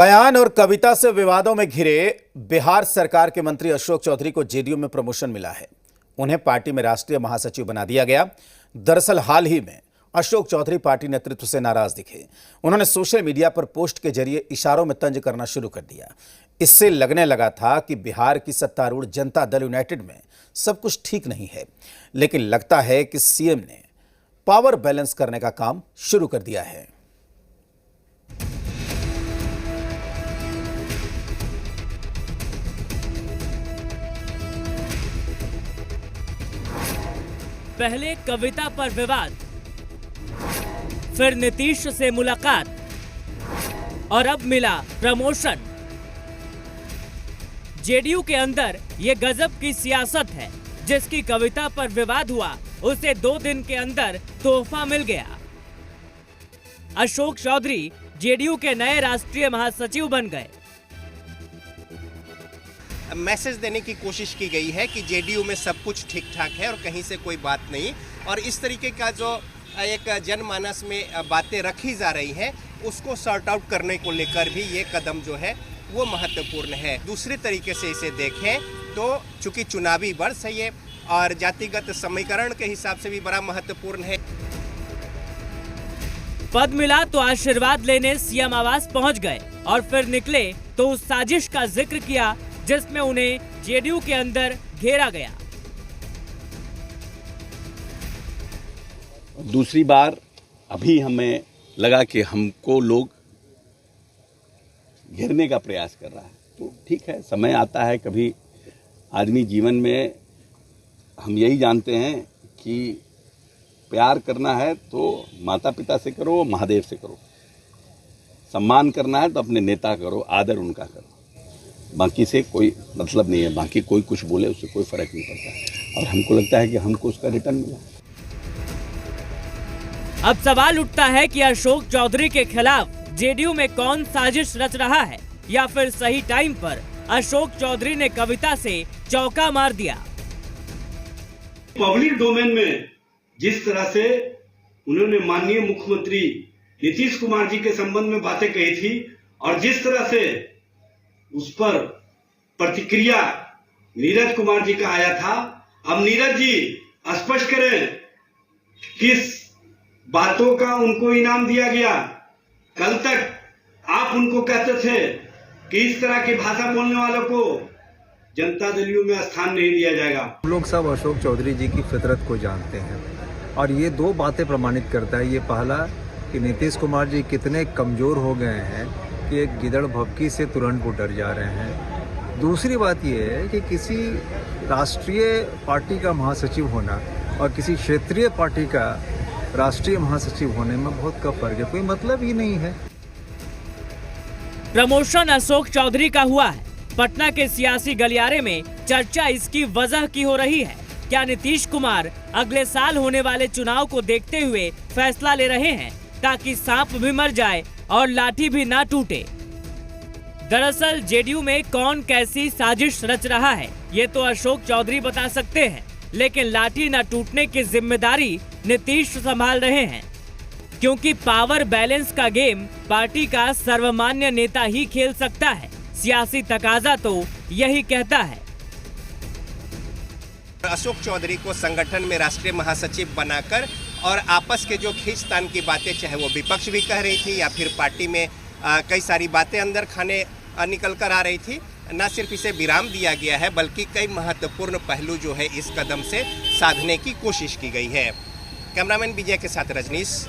बयान और कविता से विवादों में घिरे बिहार सरकार के मंत्री अशोक चौधरी को जेडीयू में प्रमोशन मिला है। उन्हें पार्टी में राष्ट्रीय महासचिव बना दिया गया। दरअसल हाल ही में अशोक चौधरी पार्टी नेतृत्व से नाराज दिखे। उन्होंने सोशल मीडिया पर पोस्ट के जरिए इशारों में तंज करना शुरू कर दिया। इससे लगने लगा था कि बिहार की सत्तारूढ़ जनता दल यूनाइटेड में सब कुछ ठीक नहीं है, लेकिन लगता है कि सीएम ने पावर बैलेंस करने का काम शुरू कर दिया है। पहले कविता पर विवाद, फिर नीतीश से मुलाकात और अब मिला प्रमोशन। जेडीयू के अंदर ये गजब की सियासत है। जिसकी कविता पर विवाद हुआ उसे 2 दिन के अंदर तोहफा मिल गया। अशोक चौधरी जेडीयू के नए राष्ट्रीय महासचिव बन गए। मैसेज देने की कोशिश की गई है कि जेडीयू में सब कुछ ठीक ठाक है और कहीं से कोई बात नहीं, और इस तरीके का जो एक जनमानस में बातें रखी जा रही हैं उसको सॉर्ट आउट करने को लेकर भी ये कदम जो है वो महत्वपूर्ण है। दूसरे तरीके से इसे देखें तो चूंकि चुनावी वर्ष है ये और जातिगत समीकरण के हिसाब से भी बड़ा महत्वपूर्ण है। पद मिला तो आशीर्वाद लेने सीएम आवास पहुंच गए और फिर निकले तो उस साजिश का जिक्र किया जिसमें उन्हें जेडीयू के अंदर घेरा गया। दूसरी बार अभी हमें लगा कि हमको लोग घेरने का प्रयास कर रहा है, तो ठीक है, समय आता है। कभी आदमी जीवन में हम यही जानते हैं कि प्यार करना है तो माता पिता से करो, महादेव से करो। सम्मान करना है तो अपने नेता करो, आदर उनका करो। बाकी से कोई मतलब नहीं है, बाकी कोई कुछ बोले उससे कोई फर्क नहीं पड़ता। और हमको लगता है कि हमको उसका रिटर्न मिला। अब सवाल उठता है कि अशोक चौधरी के खिलाफ जेडीयू में कौन साजिश रच रहा है, या फिर सही टाइम पर अशोक चौधरी ने कविता से चौका मार दिया। पब्लिक डोमेन में जिस तरह से उन्होंने माननीय मुख्यमंत्री नीतीश कुमार जी के संबंध में बातें कही थी और जिस तरह से उस पर प्रतिक्रिया नीरज कुमार जी का आया था, अब नीरज जी स्पष्ट करें किस बातों का उनको इनाम दिया गया। कल तक आप उनको कहते थे कि इस तरह की भाषा बोलने वालों को जनता दल में स्थान नहीं दिया जाएगा। हम लोग सब अशोक चौधरी जी की फितरत को जानते हैं और ये 2 बातें प्रमाणित करता है। ये पहला कि नीतीश कुमार जी कितने कमजोर हो गए हैं कि एक गिदड़ भभकी से तुरंत वो डर जा रहे हैं। दूसरी बात ये है कि किसी राष्ट्रीय पार्टी का महासचिव होना और किसी क्षेत्रीय पार्टी का राष्ट्रीय महासचिव होने में बहुत का फर्क है, कोई मतलब ही नहीं है। प्रमोशन अशोक चौधरी का हुआ है। पटना के सियासी गलियारे में चर्चा इसकी वजह की हो रही है। क्या नीतीश कुमार अगले साल होने वाले चुनाव को देखते हुए फैसला ले रहे हैं ताकि सांप भी मर जाए और लाठी भी ना टूटे? दरअसल जेडीयू में कौन कैसी साजिश रच रहा है ये तो अशोक चौधरी बता सकते हैं, लेकिन लाठी न टूटने की जिम्मेदारी नीतीश संभाल रहे हैं, क्योंकि पावर बैलेंस का गेम पार्टी का सर्वमान्य नेता ही खेल सकता है। सियासी तकाजा तो यही कहता है। अशोक चौधरी को संगठन में राष्ट्रीय महासचिव बनाकर और आपस के जो खींचतान की बातें, चाहे वो विपक्ष भी कह रही थी या फिर पार्टी में कई सारी बातें अंदर खाने निकल कर आ रही थी, न सिर्फ इसे विराम दिया गया है बल्कि कई महत्वपूर्ण पहलू जो है इस कदम से साधने की कोशिश की गई है। कैमरामैन विजय के साथ रजनीश।